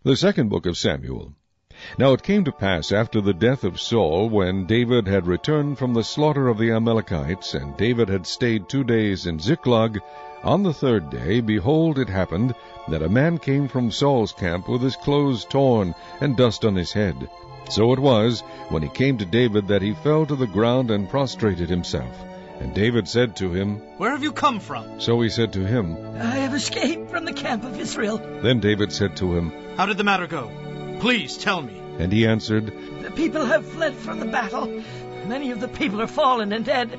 The second book of Samuel. Now it came to pass after the death of Saul, when David had returned from the slaughter of the Amalekites, and David had stayed 2 days in Ziklag, on the third day, behold, it happened that a man came from Saul's camp with his clothes torn and dust on his head. So it was, when he came to David, that he fell to the ground and prostrated himself. And David said to him, Where have you come from? So he said to him, I have escaped from the camp of Israel. Then David said to him, How did the matter go? Please tell me. And he answered, The people have fled from the battle. Many of the people are fallen and dead,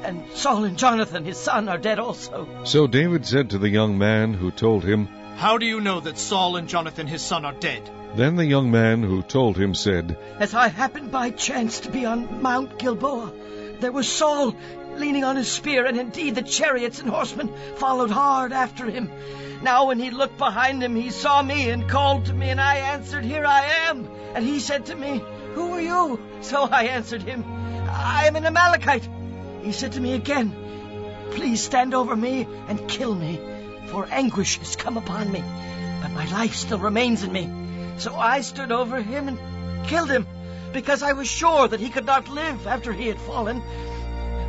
and Saul and Jonathan his son are dead also. So David said to the young man who told him, How do you know that Saul and Jonathan his son are dead? Then the young man who told him said, As I happened by chance to be on Mount Gilboa, there was Saul leaning on his spear, and indeed the chariots and horsemen followed hard after him. Now when he looked behind him, he saw me and called to me, and I answered, Here I am. And he said to me, Who are you? So I answered him, I am an Amalekite. He said to me again, Please stand over me and kill me, for anguish has come upon me, but my life still remains in me. So I stood over him and killed him, because I was sure that he could not live after he had fallen.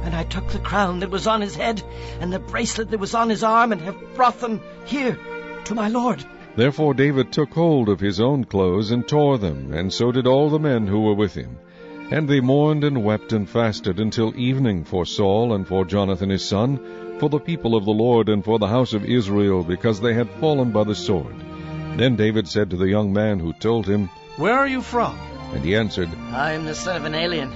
And I took the crown that was on his head and the bracelet that was on his arm, and have brought them here to my lord. Therefore David took hold of his own clothes and tore them, and so did all the men who were with him. And they mourned and wept and fasted until evening for Saul and for Jonathan his son, for the people of the Lord and for the house of Israel, because they had fallen by the sword. Then David said to the young man who told him, Where are you from? And he answered, I am the son of an alien,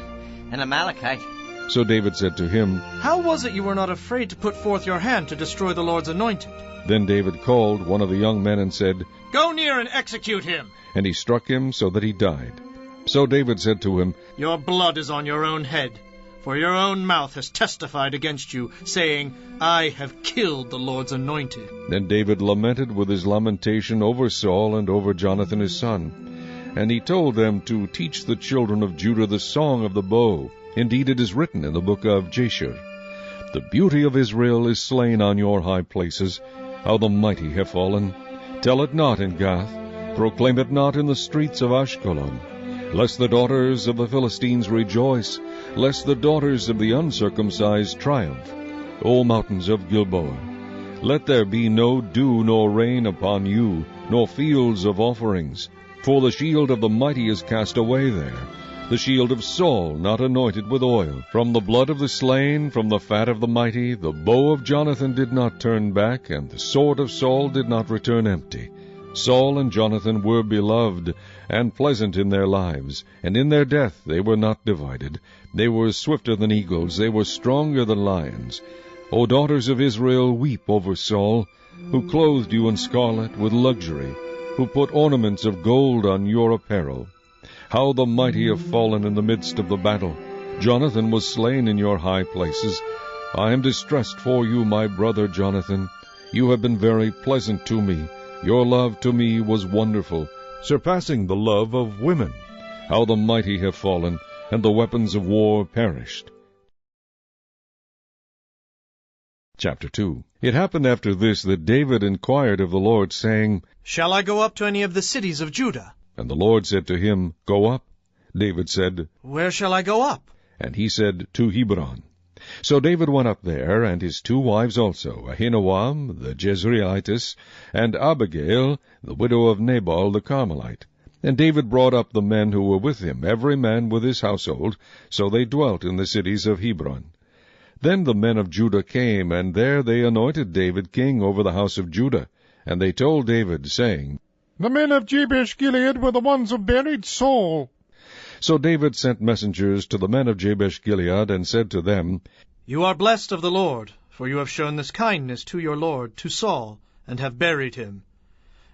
an Amalekite. So David said to him, How was it you were not afraid to put forth your hand to destroy the Lord's anointed? Then David called one of the young men and said, Go near and execute him. And he struck him so that he died. So David said to him, Your blood is on your own head, for your own mouth has testified against you, saying, I have killed the Lord's anointed. Then David lamented with his lamentation over Saul and over Jonathan his son. And he told them to teach the children of Judah the song of the bow. Indeed, it is written in the book of Jasher, The beauty of Israel is slain on your high places. How the mighty have fallen. Tell it not in Gath, proclaim it not in the streets of Ashkelon. Lest the daughters of the Philistines rejoice, lest the daughters of the uncircumcised triumph. O mountains of Gilboa, let there be no dew nor rain upon you, nor fields of offerings. For the shield of the mighty is cast away there, the shield of Saul not anointed with oil. From the blood of the slain, from the fat of the mighty, the bow of Jonathan did not turn back, and the sword of Saul did not return empty. Saul and Jonathan were beloved, and pleasant in their lives, and in their death they were not divided. They were swifter than eagles, they were stronger than lions. O daughters of Israel, weep over Saul, who clothed you in scarlet with luxury, who put ornaments of gold on your apparel. How the mighty have fallen in the midst of the battle. Jonathan was slain in your high places. I am distressed for you, my brother Jonathan. You have been very pleasant to me. Your love to me was wonderful, surpassing the love of women. How the mighty have fallen, and the weapons of war perished. Chapter 2. It happened after this that David inquired of the Lord, saying, Shall I go up to any of the cities of Judah? And the Lord said to him, Go up. David said, Where shall I go up? And he said, To Hebron. So David went up there, and his 2 wives also, Ahinoam the Jezreelitess, and Abigail, the widow of Nabal the Carmelite. And David brought up the men who were with him, every man with his household, so they dwelt in the cities of Hebron. Then the men of Judah came, and there they anointed David king over the house of Judah. And they told David, saying, The men of Jabesh-Gilead were the ones who buried Saul. So David sent messengers to the men of Jabesh-Gilead, and said to them, You are blessed of the Lord, for you have shown this kindness to your lord, to Saul, and have buried him.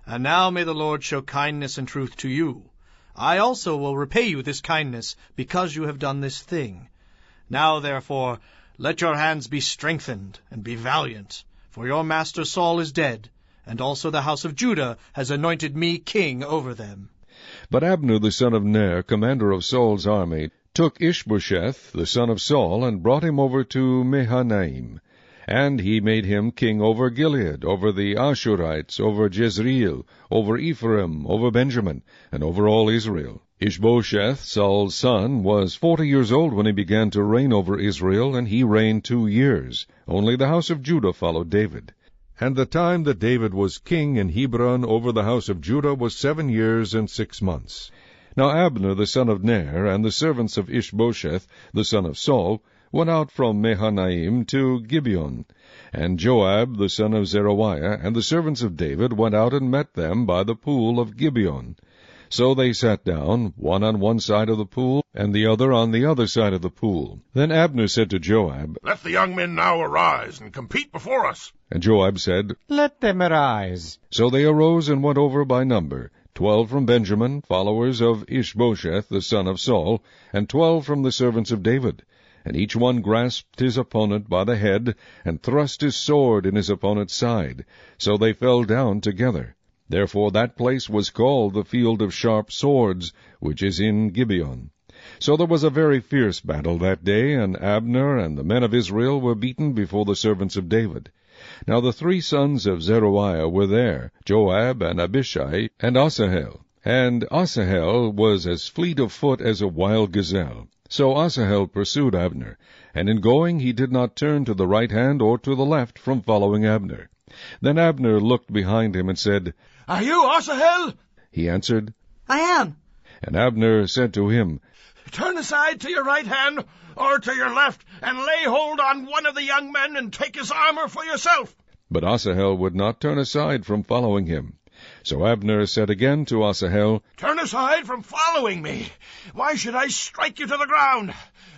And now may the Lord show kindness and truth to you. I also will repay you this kindness, because you have done this thing. Now, therefore, let your hands be strengthened, and be valiant, for your master Saul is dead, and also the house of Judah has anointed me king over them. But Abner the son of Ner, commander of Saul's army, took Ishbosheth the son of Saul, and brought him over to Mahanaim. And he made him king over Gilead, over the Ashurites, over Jezreel, over Ephraim, over Benjamin, and over all Israel. Ishbosheth, Saul's son, was 40 years old when he began to reign over Israel, and he reigned 2 years. Only the house of Judah followed David. And the time that David was king in Hebron over the house of Judah was 7 years and 6 months. Now Abner the son of Ner, and the servants of Ishbosheth the son of Saul, went out from Mahanaim to Gibeon. And Joab the son of Zeruiah, and the servants of David, went out and met them by the pool of Gibeon. So they sat down, one on one side of the pool, and the other on the other side of the pool. Then Abner said to Joab, Let the young men now arise and compete before us. And Joab said, Let them arise. So they arose and went over by number, 12 from Benjamin, followers of Ishbosheth the son of Saul, and 12 from the servants of David. And each one grasped his opponent by the head, and thrust his sword in his opponent's side. So they fell down together. Therefore that place was called the Field of Sharp Swords, which is in Gibeon. So there was a very fierce battle that day, and Abner and the men of Israel were beaten before the servants of David. Now the 3 sons of Zeruiah were there, Joab, and Abishai, and Asahel. And Asahel was as fleet of foot as a wild gazelle. So Asahel pursued Abner, and in going he did not turn to the right hand or to the left from following Abner. Then Abner looked behind him and said, Are you Asahel? He answered, I am. And Abner said to him, Turn aside to your right hand or to your left, and lay hold on one of the young men and take his armor for yourself. But Asahel would not turn aside from following him. So Abner said again to Asahel, Turn aside from following me. Why should I strike you to the ground?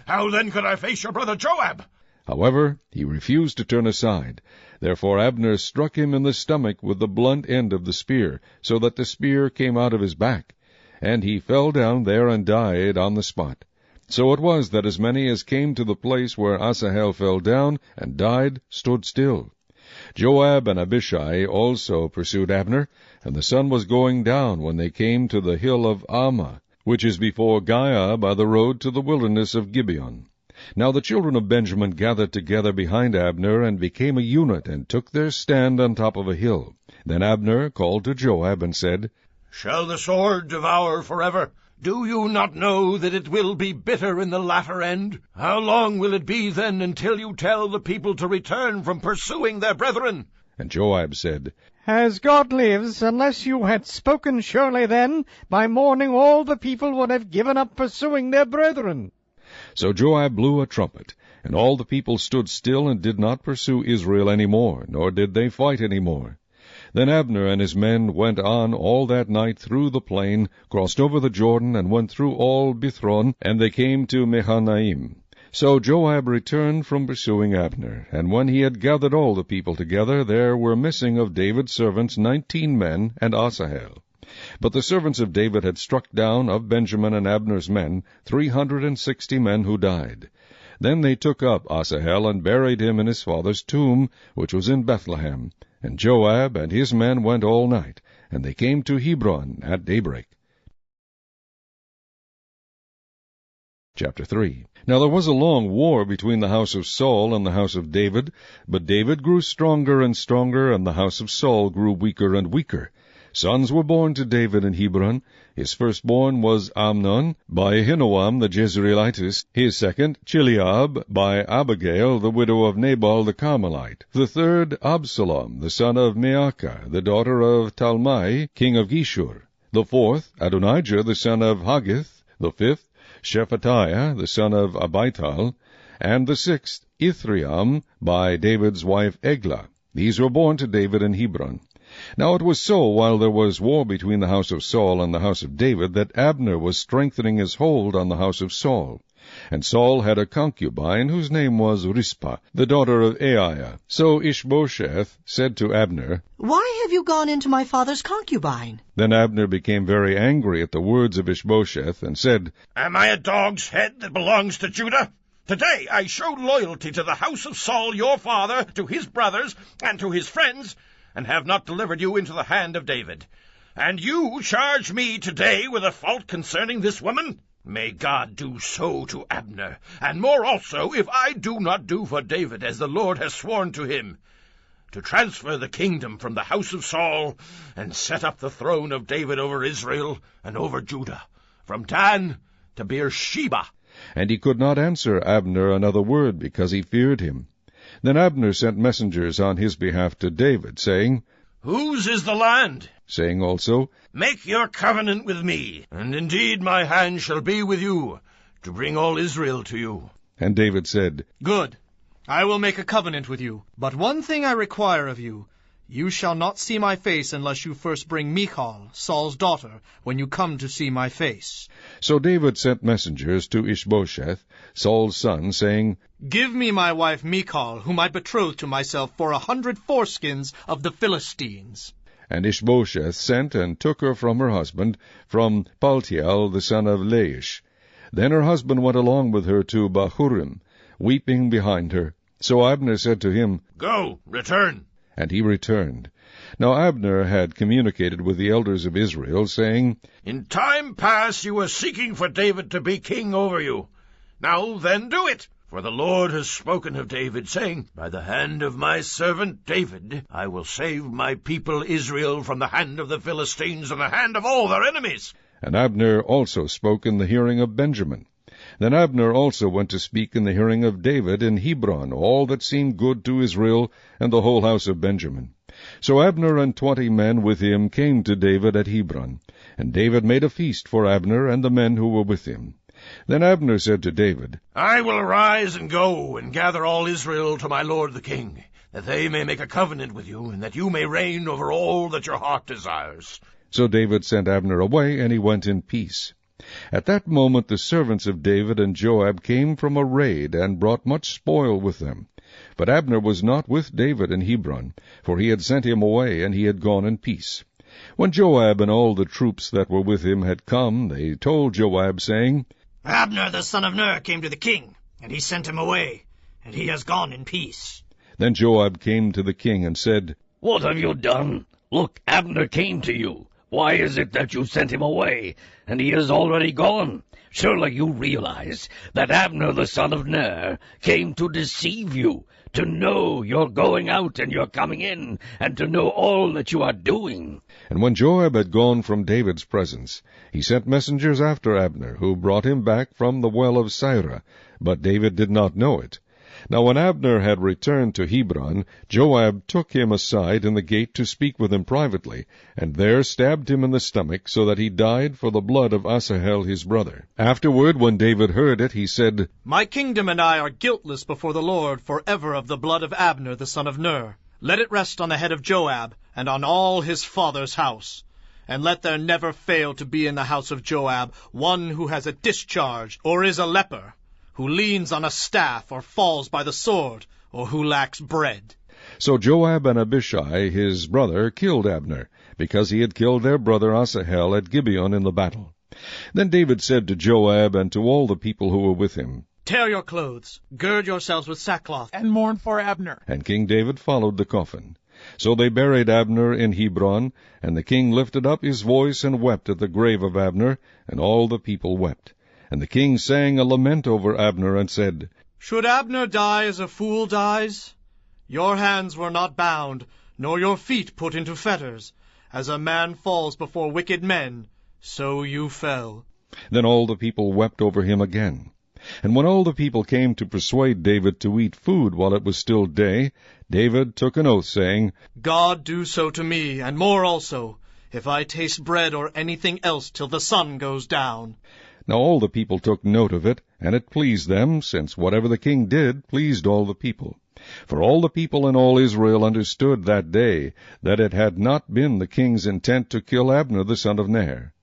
How then could I face your brother Joab? However, he refused to turn aside. Therefore Abner struck him in the stomach with the blunt end of the spear, so that the spear came out of his back. And he fell down there and died on the spot. So it was that as many as came to the place where Asahel fell down and died stood still. Joab and Abishai also pursued Abner, and the sun was going down when they came to the hill of Ammah, which is before Giah by the road to the wilderness of Gibeon. Now the children of Benjamin gathered together behind Abner, and became a unit, and took their stand on top of a hill. Then Abner called to Joab and said, Shall the sword devour forever? Do you not know that it will be bitter in the latter end? How long will it be then until you tell the people to return from pursuing their brethren? And Joab said, As God lives, unless you had spoken surely then, by morning all the people would have given up pursuing their brethren. So Joab blew a trumpet, and all the people stood still and did not pursue Israel any more, nor did they fight any more. Then Abner and his men went on all that night through the plain, crossed over the Jordan, and went through all Bithron, and they came to Mahanaim. So Joab returned from pursuing Abner, and when he had gathered all the people together, there were missing of David's servants 19 men and Asahel. But the servants of David had struck down of Benjamin and Abner's men 360 men who died. Then they took up Asahel and buried him in his father's tomb, which was in Bethlehem. And Joab and his men went all night, and they came to Hebron at daybreak. Chapter 3. Now there was a long war between the house of Saul and the house of David, but David grew stronger and stronger, and the house of Saul grew weaker and weaker. Sons were born to David in Hebron. His firstborn was Amnon, by Ahinoam the Jezreelitess. His second, Chileab, by Abigail, the widow of Nabal the Carmelite. The third, Absalom, the son of Maacah, the daughter of Talmai, king of Geshur. The fourth, Adonijah, the son of Haggith. The fifth, Shephatiah, the son of Abital. And the sixth, Ithream, by David's wife Eglah. These were born to David in Hebron. Now it was so, while there was war between the house of Saul and the house of David, that Abner was strengthening his hold on the house of Saul. And Saul had a concubine, whose name was Rizpah, the daughter of Aiah. So Ishbosheth said to Abner, Why have you gone into my father's concubine? Then Abner became very angry at the words of Ishbosheth, and said, Am I a dog's head that belongs to Judah? Today I showed loyalty to the house of Saul your father, to his brothers, and to his friends, and have not delivered you into the hand of David. And you charge me today with a fault concerning this woman? May God do so to Abner, and more also, if I do not do for David as the Lord has sworn to him, to transfer the kingdom from the house of Saul, and set up the throne of David over Israel and over Judah, from Dan to Beersheba. And he could not answer Abner another word, because he feared him. Then Abner sent messengers on his behalf to David, saying, Whose is the land? Saying also, Make your covenant with me, and indeed my hand shall be with you, to bring all Israel to you. And David said, Good. I will make a covenant with you. But one thing I require of you. You shall not see my face unless you first bring Michal, Saul's daughter, when you come to see my face. So David sent messengers to Ishbosheth, Saul's son, saying, Give me my wife Michal, whom I betrothed to myself, for 100 foreskins of the Philistines. And Ishbosheth sent and took her from her husband, from Paltiel the son of Laish. Then her husband went along with her to Bahurim, weeping behind her. So Abner said to him, Go, return. And he returned. Now Abner had communicated with the elders of Israel, saying, In time past you were seeking for David to be king over you. Now then do it. For the Lord has spoken of David, saying, By the hand of my servant David I will save my people Israel from the hand of the Philistines and the hand of all their enemies. And Abner also spoke in the hearing of Benjamin. Then Abner also went to speak in the hearing of David in Hebron all that seemed good to Israel and the whole house of Benjamin. So Abner and 20 men with him came to David at Hebron. And David made a feast for Abner and the men who were with him. Then Abner said to David, I will arise and go and gather all Israel to my lord the king, that they may make a covenant with you, and that you may reign over all that your heart desires. So David sent Abner away, and he went in peace. At that moment the servants of David and Joab came from a raid, and brought much spoil with them. But Abner was not with David in Hebron, for he had sent him away, and he had gone in peace. When Joab and all the troops that were with him had come, they told Joab, saying, Abner the son of Ner came to the king, and he sent him away, and he has gone in peace. Then Joab came to the king and said, What have you done? Look, Abner came to you. Why is it that you sent him away, and he is already gone? Surely you realize that Abner the son of Ner came to deceive you, to know you're going out and you're coming in, and to know all that you are doing. And when Joab had gone from David's presence, he sent messengers after Abner, who brought him back from the well of Sirah, but David did not know it. Now when Abner had returned to Hebron, Joab took him aside in the gate to speak with him privately, and there stabbed him in the stomach, so that he died for the blood of Asahel his brother. Afterward, when David heard it, he said, My kingdom and I are guiltless before the Lord forever of the blood of Abner the son of Ner. Let it rest on the head of Joab, and on all his father's house. And let there never fail to be in the house of Joab one who has a discharge, or is a leper, who leans on a staff, or falls by the sword, or who lacks bread. So Joab and Abishai his brother killed Abner, because he had killed their brother Asahel at Gibeon in the battle. Then David said to Joab and to all the people who were with him, Tear your clothes, gird yourselves with sackcloth, And mourn for Abner. And King David followed the coffin. So they buried Abner in Hebron, and the king lifted up his voice and wept at the grave of Abner, and all the people wept. And the king sang a lament over Abner, and said, Should Abner die as a fool dies? Your hands were not bound, nor your feet put into fetters. As a man falls before wicked men, so you fell. Then all the people wept over him again. And when all the people came to persuade David to eat food while it was still day, David took an oath, saying, God do so to me, and more also, if I taste bread or anything else till the sun goes down. Now all the people took note of it, and it pleased them, since whatever the king did pleased all the people. For all the people in all Israel understood that day that it had not been the king's intent to kill Abner the son of Ner.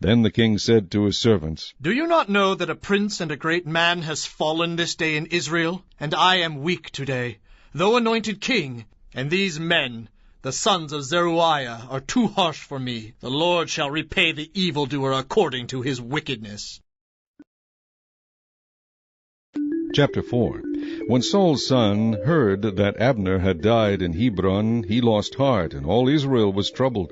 Then the king said to his servants, Do you not know that a prince and a great man has fallen this day in Israel? And I am weak today, though anointed king. And these men, the sons of Zeruiah, are too harsh for me. The Lord shall repay the evildoer according to his wickedness. Chapter 4. When Saul's son heard that Abner had died in Hebron, he lost heart, and all Israel was troubled.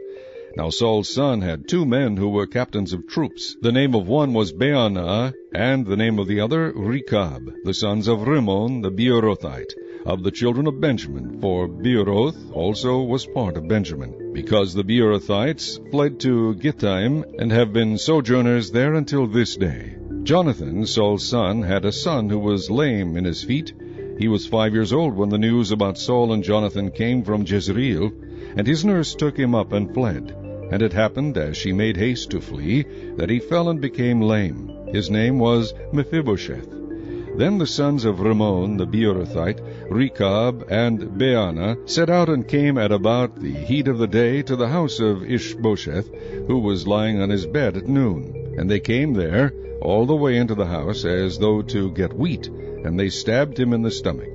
Now Saul's son had 2 men who were captains of troops. The name of one was Baanah, and the name of the other Rechab, the sons of Rimmon the Beerothite, of the children of Benjamin, for Beeroth also was part of Benjamin, because the Beerothites fled to Gittaim, and have been sojourners there until this day. Jonathan, Saul's son, had a son who was lame in his feet. He was 5 years old when the news about Saul and Jonathan came from Jezreel, and his nurse took him up and fled. And it happened, as she made haste to flee, that he fell and became lame. His name was Mephibosheth. Then the sons of Rimmon the Beerothite, Rechab and Baanah, set out and came at about the heat of the day to the house of Ishbosheth, who was lying on his bed at noon. And they came there all the way into the house, as though to get wheat, and they stabbed him in the stomach.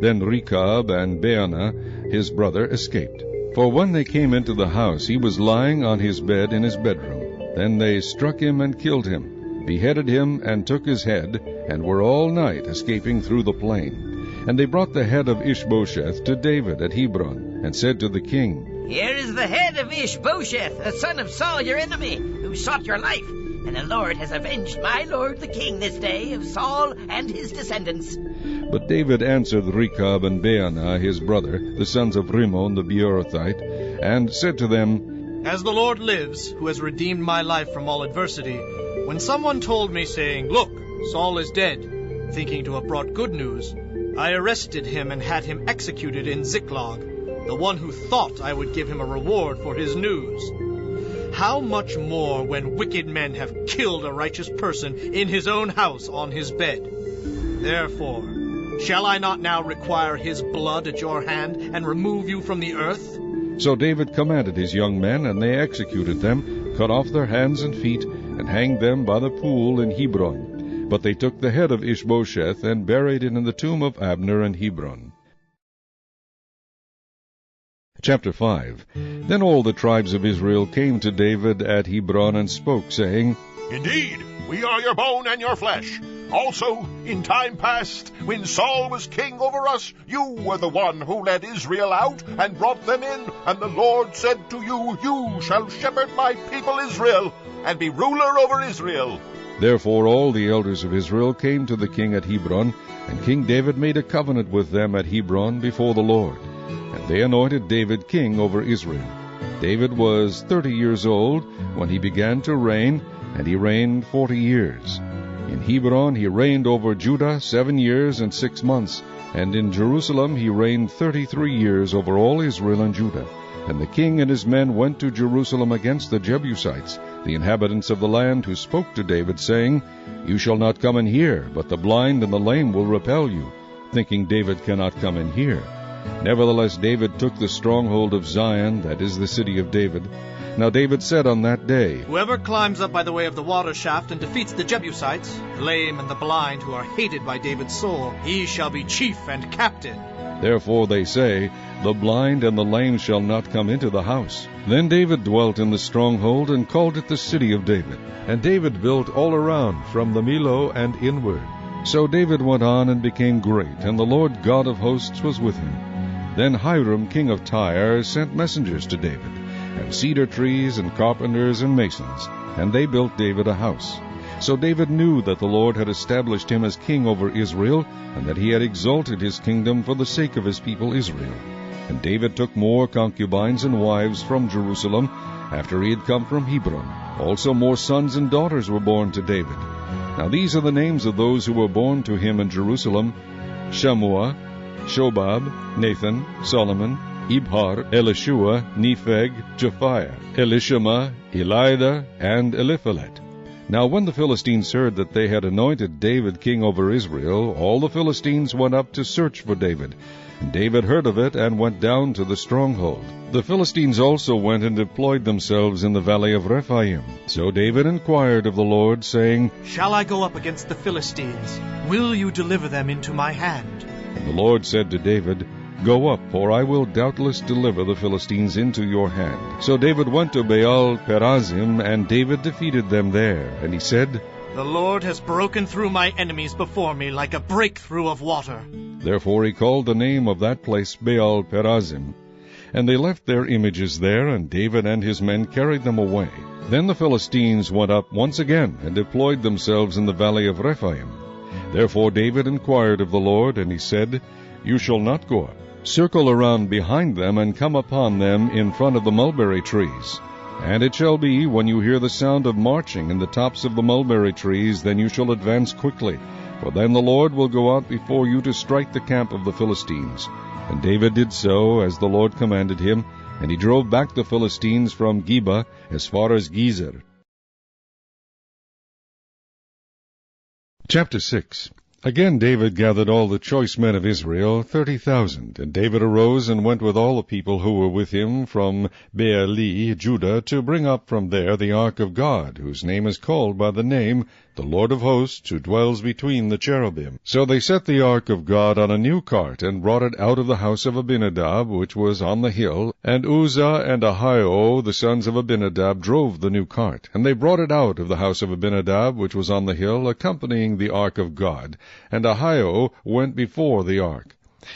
Then Rechab and Baanah, his brother, escaped. For when they came into the house, he was lying on his bed in his bedroom. Then they struck him and killed him, beheaded him, and took his head, and were all night escaping through the plain. And they brought the head of Ishbosheth to David at Hebron, and said to the king, Here is the head of Ishbosheth, the son of Saul your enemy, who sought your life. And the Lord has avenged my lord the king this day of Saul and his descendants. But David answered Rechab and Baanah his brother, the sons of Rimmon the Beerothite, and said to them, As the Lord lives, who has redeemed my life from all adversity, when someone told me, saying, Look, Saul is dead, thinking to have brought good news, I arrested him and had him executed in Ziklag, the one who thought I would give him a reward for his news. How much more when wicked men have killed a righteous person in his own house on his bed? Therefore, shall I not now require his blood at your hand and remove you from the earth? So David commanded his young men, and they executed them, cut off their hands and feet, and hanged them by the pool in Hebron. But they took the head of Ishbosheth and buried it in the tomb of Abner in Hebron. Chapter 5. Then all the tribes of Israel came to David at Hebron and spoke, saying, Indeed, we are your bone and your flesh. Also, in time past, when Saul was king over us, you were the one who led Israel out and brought them in, and the Lord said to you, You shall shepherd my people Israel, and be ruler over Israel. Therefore all the elders of Israel came to the king at Hebron, and King David made a covenant with them at Hebron before the Lord. And they anointed David king over Israel. David was 30 years old when he began to reign, and he reigned 40 years. In Hebron he reigned over Judah 7 years and 6 months, and in Jerusalem he reigned 33 years over all Israel and Judah. And the king and his men went to Jerusalem against the Jebusites, the inhabitants of the land, who spoke to David, saying, You shall not come in here, but the blind and the lame will repel you, thinking David cannot come in here. Nevertheless David took the stronghold of Zion, that is the city of David. Now David said on that day, Whoever climbs up by the way of the water shaft and defeats the Jebusites, the lame and the blind, who are hated by David's soul, he shall be chief and captain. Therefore they say, The blind and the lame shall not come into the house. Then David dwelt in the stronghold, and called it the city of David. And David built all around, from the Millo and inward. So David went on and became great, and the Lord God of hosts was with him. Then Hiram king of Tyre sent messengers to David, and cedar trees, and carpenters, and masons, and they built David a house. So David knew that the Lord had established him as king over Israel, and that he had exalted his kingdom for the sake of his people Israel. And David took more concubines and wives from Jerusalem, after he had come from Hebron. Also more sons and daughters were born to David. Now these are the names of those who were born to him in Jerusalem: Shammua, Shobab, Nathan, Solomon, Ibhar, Elishua, Nepheg, Japhiah, Elishama, Elida, and Eliphalet. Now when the Philistines heard that they had anointed David king over Israel, all the Philistines went up to search for David. And David heard of it, and went down to the stronghold. The Philistines also went and deployed themselves in the valley of Rephaim. So David inquired of the Lord, saying, Shall I go up against the Philistines? Will you deliver them into my hand? And the Lord said to David, Go up, for I will doubtless deliver the Philistines into your hand. So David went to Baal Perazim, and David defeated them there. And he said, The Lord has broken through my enemies before me like a breakthrough of water. Therefore he called the name of that place Baal Perazim. And they left their images there, and David and his men carried them away. Then the Philistines went up once again, and deployed themselves in the valley of Rephaim. Therefore David inquired of the Lord, and he said, You shall not go up. Circle around behind them, and come upon them in front of the mulberry trees. And it shall be, when you hear the sound of marching in the tops of the mulberry trees, then you shall advance quickly, for then the Lord will go out before you to strike the camp of the Philistines. And David did so, as the Lord commanded him, and he drove back the Philistines from Geba as far as Gezer. Chapter 6. Again David gathered all the choice men of Israel, 30,000. And David arose and went with all the people who were with him from Beer-li, Judah, to bring up from there the ark of God, whose name is called by the name, the Lord of hosts, who dwells between the cherubim. So they set the ark of God on a new cart, and brought it out of the house of Abinadab, which was on the hill. And Uzzah and Ahio, the sons of Abinadab, drove the new cart. And they brought it out of the house of Abinadab, which was on the hill, accompanying the ark of God. And Ahio went before the ark.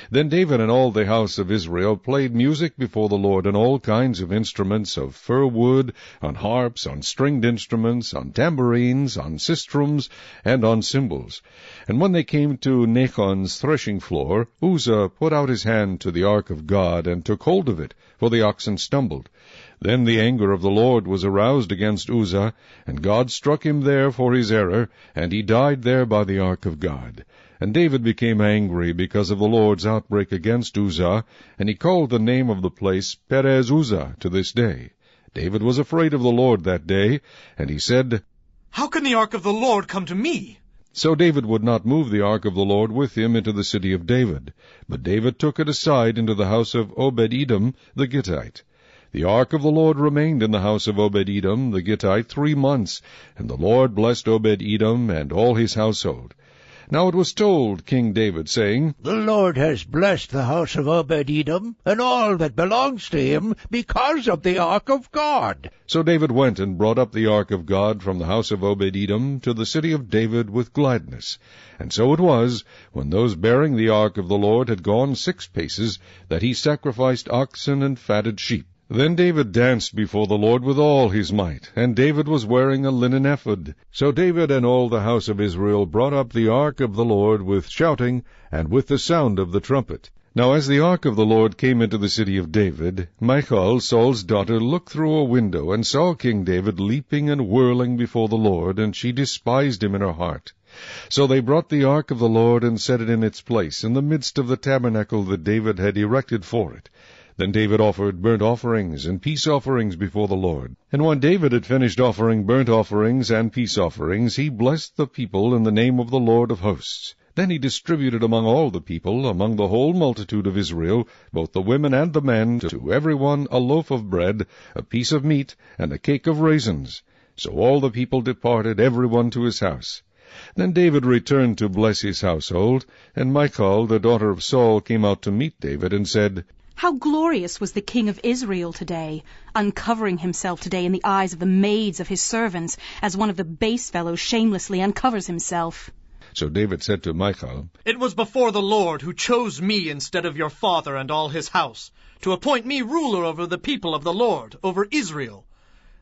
Then David and all the house of Israel played music before the Lord on all kinds of instruments of fir wood, on harps, on stringed instruments, on tambourines, on sistrums, and on cymbals. And when they came to Nachon's threshing floor, Uzzah put out his hand to the ark of God, and took hold of it, for the oxen stumbled. Then the anger of the Lord was aroused against Uzzah, and God struck him there for his error, and he died there by the ark of God. And David became angry because of the Lord's outbreak against Uzzah, and he called the name of the place Perez Uzzah to this day. David was afraid of the Lord that day, and he said, How can the ark of the Lord come to me? So David would not move the ark of the Lord with him into the city of David, but David took it aside into the house of Obed-Edom the Gittite. The ark of the Lord remained in the house of Obed-Edom the Gittite 3 months, and the Lord blessed Obed-Edom and all his household. Now it was told King David, saying, The Lord has blessed the house of Obed-Edom, and all that belongs to him, because of the ark of God. So David went and brought up the ark of God from the house of Obed-Edom to the city of David with gladness. And so it was, when those bearing the ark of the Lord had gone 6 paces, that he sacrificed oxen and fatted sheep. Then David danced before the Lord with all his might, and David was wearing a linen ephod. So David and all the house of Israel brought up the ark of the Lord with shouting, and with the sound of the trumpet. Now as the ark of the Lord came into the city of David, Michal, Saul's daughter, looked through a window, and saw King David leaping and whirling before the Lord, and she despised him in her heart. So they brought the ark of the Lord, and set it in its place, in the midst of the tabernacle that David had erected for it. Then David offered burnt offerings and peace offerings before the Lord. And when David had finished offering burnt offerings and peace offerings, he blessed the people in the name of the Lord of hosts. Then he distributed among all the people, among the whole multitude of Israel, both the women and the men, to every one a loaf of bread, a piece of meat, and a cake of raisins. So all the people departed, every one to his house. Then David returned to bless his household, and Michal, the daughter of Saul, came out to meet David, and said, How glorious was the king of Israel today, uncovering himself today in the eyes of the maids of his servants, as one of the base fellows shamelessly uncovers himself. So David said to Michal, It was before the Lord who chose me instead of your father and all his house, to appoint me ruler over the people of the Lord, over Israel.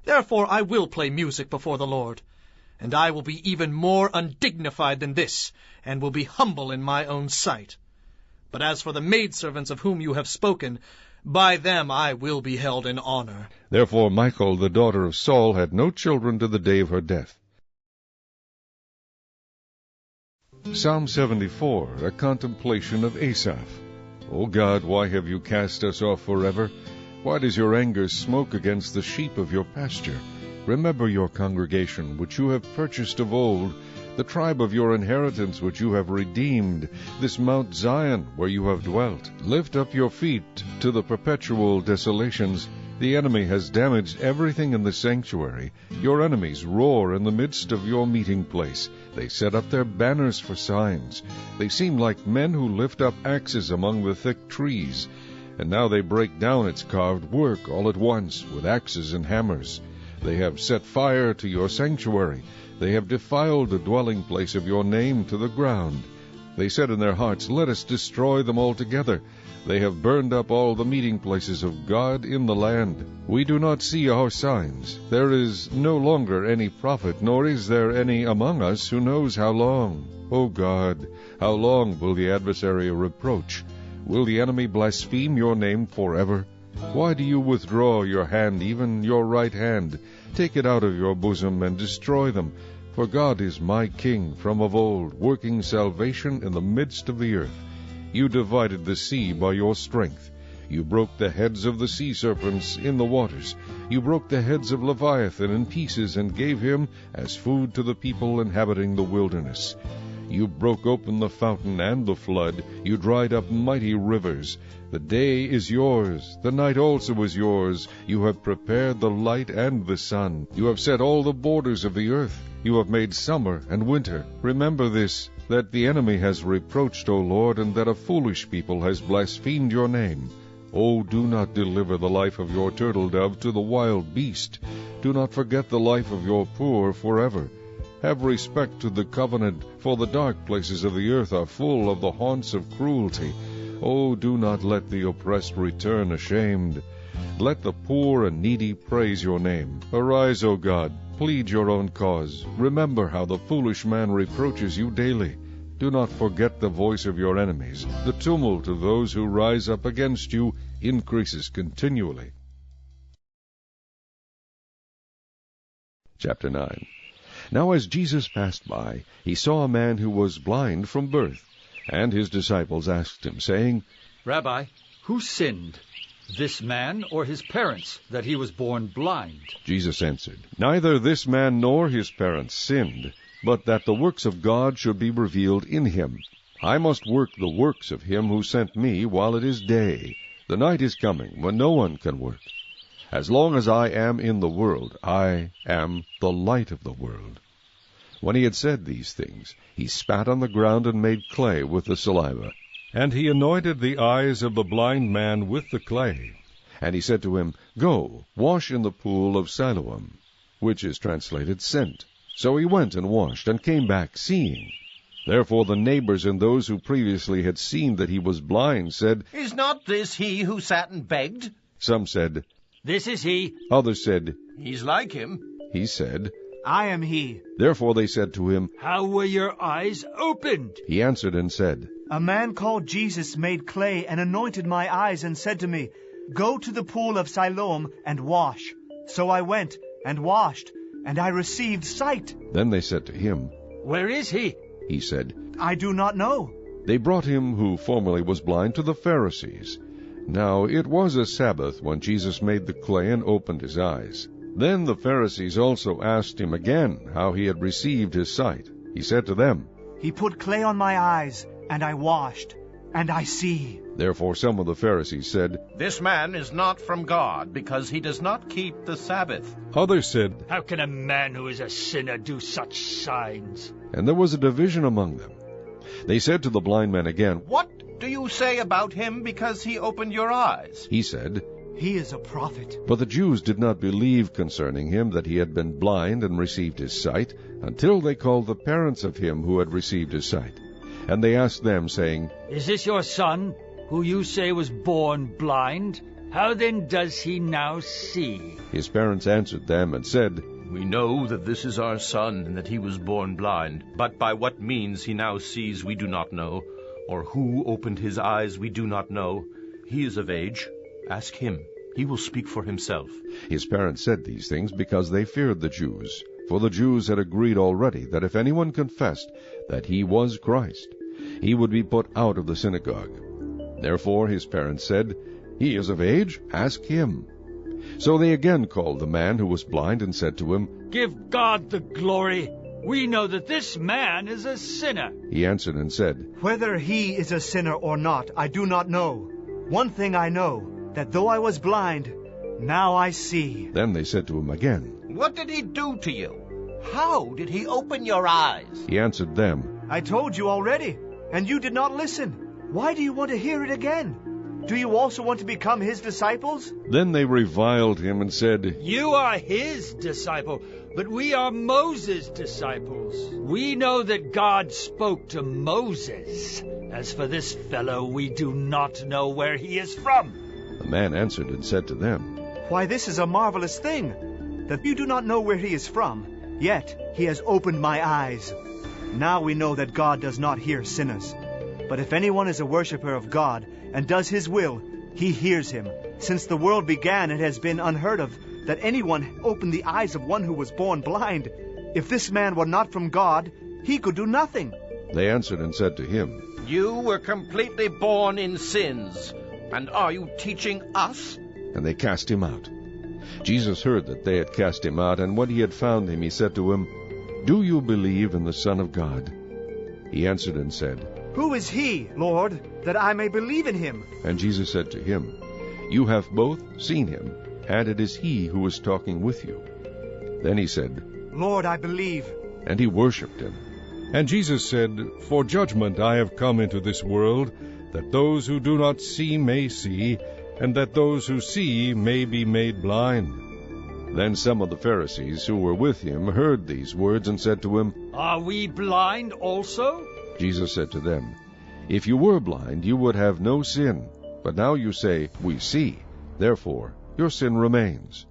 Therefore I will play music before the Lord, and I will be even more undignified than this, and will be humble in my own sight. But as for the maidservants of whom you have spoken, by them I will be held in honor. Therefore Michal, the daughter of Saul, had no children to the day of her death. Psalm 74, a contemplation of Asaph. O God, why have you cast us off forever? Why does your anger smoke against the sheep of your pasture? Remember your congregation, which you have purchased of old, the tribe of your inheritance which you have redeemed, this Mount Zion where you have dwelt. Lift up your feet to the perpetual desolations. The enemy has damaged everything in the sanctuary. Your enemies roar in the midst of your meeting place. They set up their banners for signs. They seem like men who lift up axes among the thick trees. And now they break down its carved work all at once with axes and hammers. They have set fire to your sanctuary. They have defiled the dwelling place of your name to the ground. They said in their hearts, Let us destroy them altogether. They have burned up all the meeting places of God in the land. We do not see our signs. There is no longer any prophet, nor is there any among us who knows how long. O God, how long will the adversary reproach? Will the enemy blaspheme your name forever? Why do you withdraw your hand, even your right hand? Take it out of your bosom, and destroy them. For God is my King from of old, working salvation in the midst of the earth. You divided the sea by your strength. You broke the heads of the sea serpents in the waters. You broke the heads of Leviathan in pieces, and gave him as food to the people inhabiting the wilderness. You broke open the fountain and the flood. You dried up mighty rivers. The day is yours, the night also is yours. You have prepared the light and the sun. You have set all the borders of the earth. You have made summer and winter. Remember this, that the enemy has reproached, O Lord, and that a foolish people has blasphemed your name. O do not deliver the life of your turtle dove to the wild beast. Do not forget the life of your poor forever. Have respect to the covenant, for the dark places of the earth are full of the haunts of cruelty. O do not let the oppressed return ashamed. Let the poor and needy praise your name. Arise, O God, plead your own cause. Remember how the foolish man reproaches you daily. Do not forget the voice of your enemies. The tumult of those who rise up against you increases continually. Chapter 9. Now as Jesus passed by, he saw a man who was blind from birth. And his disciples asked him, saying, Rabbi, who sinned, this man or his parents, that he was born blind? Jesus answered, Neither this man nor his parents sinned, but that the works of God should be revealed in him. I must work the works of him who sent me while it is day. The night is coming, when no one can work. As long as I am in the world, I am the light of the world. When he had said these things, he spat on the ground and made clay with the saliva. And he anointed the eyes of the blind man with the clay. And he said to him, Go, wash in the pool of Siloam, which is translated sent. So he went and washed, and came back seeing. Therefore the neighbors and those who previously had seen that he was blind said, Is not this he who sat and begged? Some said, This is he. Others said, He's like him. He said, I am he. Therefore they said to him, How were your eyes opened? He answered and said, A man called Jesus made clay and anointed my eyes and said to me, Go to the pool of Siloam and wash. So I went and washed, and I received sight. Then they said to him, Where is he? He said, I do not know. They brought him who formerly was blind to the Pharisees. Now it was a Sabbath when Jesus made the clay and opened his eyes. Then the Pharisees also asked him again how he had received his sight. He said to them, He put clay on my eyes, and I washed, and I see. Therefore some of the Pharisees said, This man is not from God, because he does not keep the Sabbath. Others said, How can a man who is a sinner do such signs? And there was a division among them. They said to the blind man again, What do you say about him because he opened your eyes? He said, He is a prophet. But the Jews did not believe concerning him that he had been blind and received his sight, until they called the parents of him who had received his sight. And they asked them, saying, Is this your son, who you say was born blind? How then does he now see? His parents answered them and said, We know that this is our son, and that he was born blind. But by what means he now sees we do not know, or who opened his eyes we do not know. He is of age. Ask him. He will speak for himself. His parents said these things because they feared the Jews. For the Jews had agreed already that if anyone confessed that he was Christ, he would be put out of the synagogue. Therefore his parents said, He is of age. Ask him. So they again called the man who was blind and said to him, Give God the glory. We know that this man is a sinner. He answered and said, Whether he is a sinner or not, I do not know. One thing I know, that though I was blind, now I see. Then they said to him again, What did he do to you? How did he open your eyes? He answered them, I told you already, and you did not listen. Why do you want to hear it again? Do you also want to become his disciples? Then they reviled him and said, You are his disciple, but we are Moses' disciples. We know that God spoke to Moses, As for this fellow, we do not know where he is from. The man answered and said to them, Why, this is a marvelous thing, that you do not know where he is from, yet he has opened my eyes. Now we know that God does not hear sinners. But if anyone is a worshipper of God and does his will, he hears him. Since the world began, it has been unheard of that anyone opened the eyes of one who was born blind. If this man were not from God, he could do nothing. They answered and said to him, You were completely born in sins, and are you teaching us? And they cast him out. Jesus heard that they had cast him out, and when he had found him, he said to him, Do you believe in the Son of God? He answered and said, Who is he, Lord, that I may believe in him? And Jesus said to him, You have both seen him, and it is he who is talking with you. Then he said, Lord, I believe. And he worshipped him. And Jesus said, For judgment I have come into this world, that those who do not see may see, and that those who see may be made blind. Then some of the Pharisees who were with him heard these words and said to him, Are we blind also? Jesus said to them, If you were blind, you would have no sin. But now you say, We see. Therefore your sin remains.